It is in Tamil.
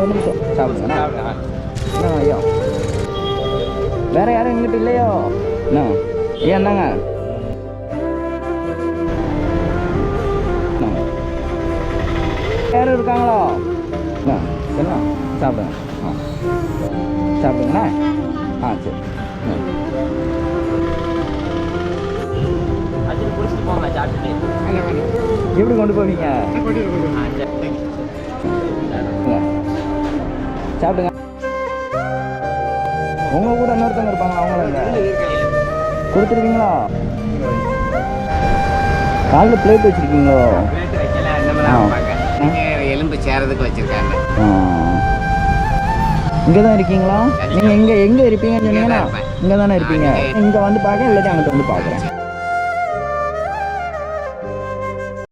ஒரு நிமிஷம் சாப்பிடுங்கண்ணா. என்ன ஐயோ வேற யாரும் எங்கிட்ட இல்லையோ? என்ன ஐயா என்னங்க யாரும் இருக்காங்களோ? என்ன சாப்பிடுங்க. சாப்பிடுங்கண்ணா. சரி. எப்படி கொண்டு போவீங்க? சாப்பிடுங்க. உங்க கூட இன்னொருத்தவங்க இருப்பாங்க, அவங்கள கொடுத்துருக்கீங்களா? காலையில் பிளேட் வச்சிருக்கீங்களோ? எலும்பு சேரதுக்கு வச்சிருக்காங்க. இங்கே தான் இருக்கீங்களா? நீங்கள் எங்கே இருப்பீங்கன்னு சொன்னீங்கன்னா இங்கே தானே இருப்பீங்க. இங்கே வந்து பார்க்க இல்லாட்டி அங்கிட்ட வந்து பார்க்குறேன்.